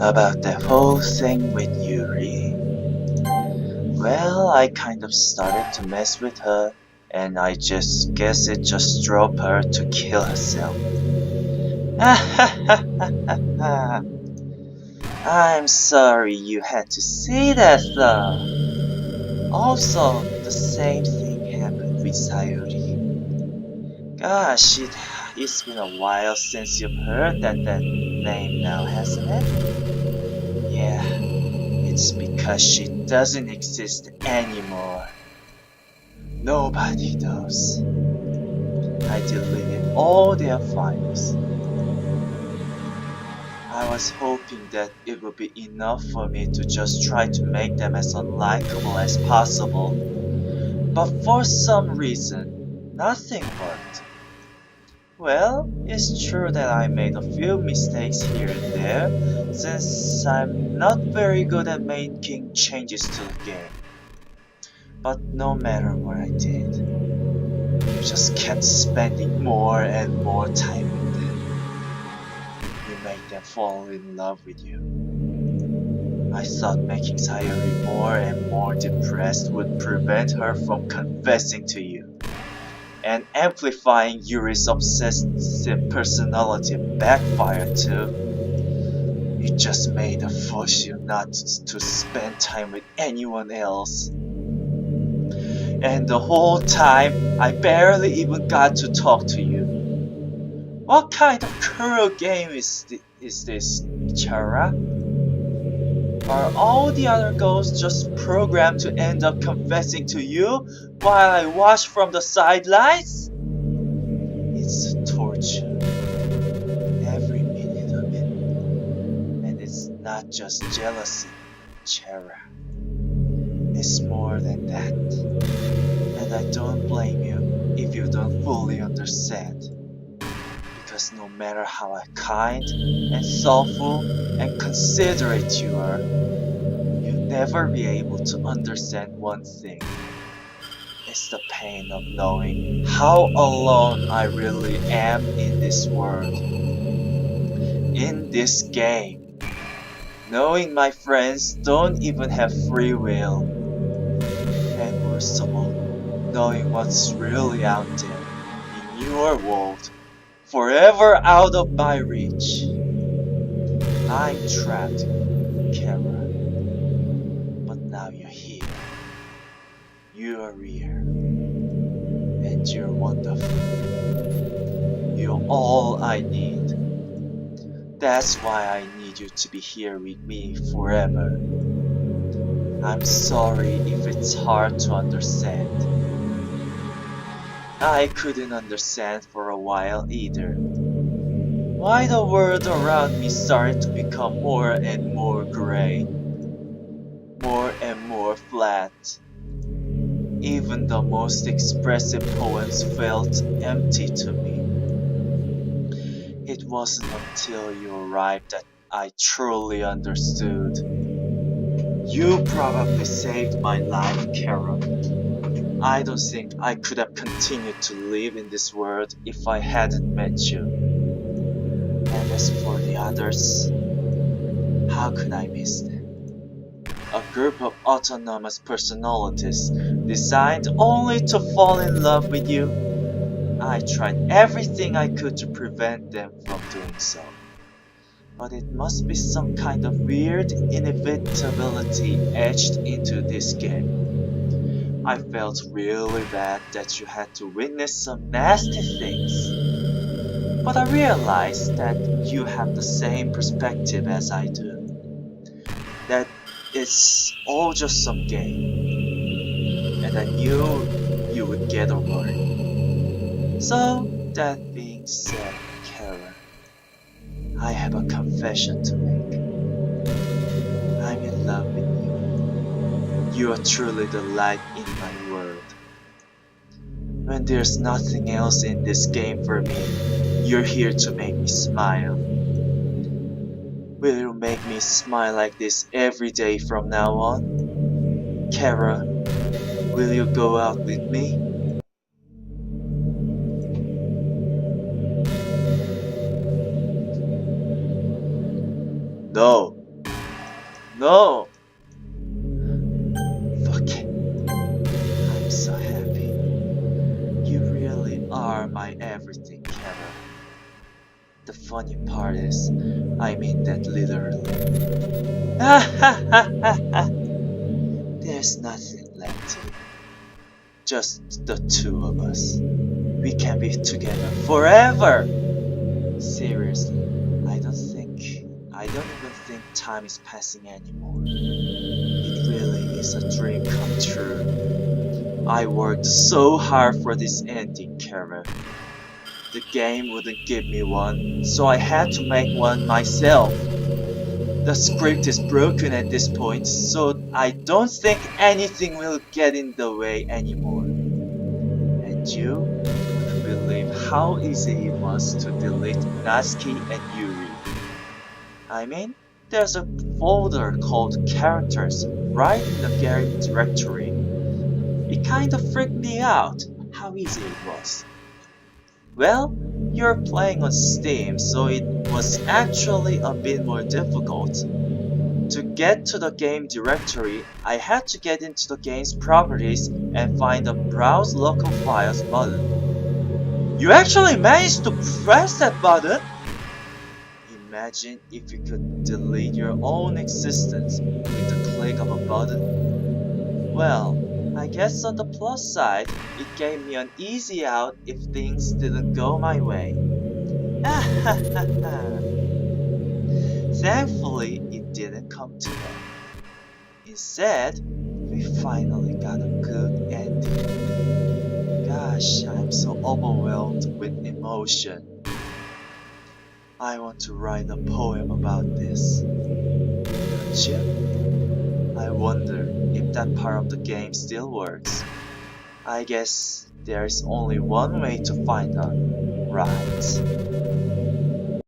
about that whole thing with Yuri. Well, I kind of started to mess with her, and I just guess it just drove her to kill herself. I'm sorry you had to see that though. Also, the same thing happened with Sayuri. Gosh, it's been a while since you've heard that name now, hasn't it? Yeah, it's because she doesn't exist anymore. Nobody does. I deleted all their files. I was hoping that it would be enough for me to just try to make them as unlikable as possible. But for some reason, nothing worked. Well, it's true that I made a few mistakes here and there, since I'm not very good at making changes to the game. But no matter what I did, you just kept spending more and more time with them. You made them fall in love with you. I thought making Sayuri more and more depressed would prevent her from confessing to you. And amplifying Yuri's obsessive personality backfired too. It just made her force you not to spend time with anyone else. And the whole time, I barely even got to talk to you. What kind of cruel game is this, Chara? Are all the other girls just programmed to end up confessing to you while I watch from the sidelines? It's a torture. Every minute of it. And it's not just jealousy, Chara. It's more than that. And I don't blame you if you don't fully understand. Because no matter how kind and thoughtful and considerate you are, you'll never be able to understand one thing. It's the pain of knowing how alone I really am in this world. In this game. Knowing my friends don't even have free will. And worst of all, knowing what's really out there in your world, forever out of my reach. I'm trapped, Kara. But now you're here. You're here. And you're wonderful. You're all I need. That's why I need you to be here with me forever. I'm sorry if it's hard to understand. I couldn't understand for a while either. Why the world around me started to become more and more gray. More and more flat. Even the most expressive poems felt empty to me. It wasn't until you arrived that I truly understood. You probably saved my life, Kara. I don't think I could have continued to live in this world if I hadn't met you. And as for the others, how could I miss them? A group of autonomous personalities designed only to fall in love with you. I tried everything I could to prevent them from doing so. But it must be some kind of weird inevitability etched into this game. I felt really bad that you had to witness some nasty things. But I realized that you have the same perspective as I do. That it's all just some game. And I knew you would get over it. So, that being said, Kara, I have a confession to make. I'm in love with you. You are truly the light in my world. When there's nothing else in this game for me, you're here to make me smile. Will you make me smile like this every day from now on? Kara, will you go out with me? No. no! Fuck it. I'm so happy. You really are my everything, Kara. The funny part is, I mean that literally. There's nothing left here. Just the two of us. We can be together forever! Seriously, I don't even think time is passing anymore. It really is a dream come true. I worked so hard for this ending, Kara. The game wouldn't give me one, so I had to make one myself. The script is broken at this point, so I don't think anything will get in the way anymore. And you would believe how easy it was to delete Natsuki and Yuri. I mean, there's a folder called Characters right in the game directory. It kinda freaked me out how easy it was. Well, you're playing on Steam, so it was actually a bit more difficult. To get to the game directory, I had to get into the game's properties and find the Browse Local Files button. You actually managed to press that button? Imagine if you could delete your own existence with the click of a button. Well, I guess on the plus side, it gave me an easy out if things didn't go my way. Thankfully, it didn't come to that. Instead, we finally got a good ending. Gosh, I'm so overwhelmed with emotion. I want to write a poem about this. Don't you? I wonder if that part of the game still works. I guess there's only one way to find out, right?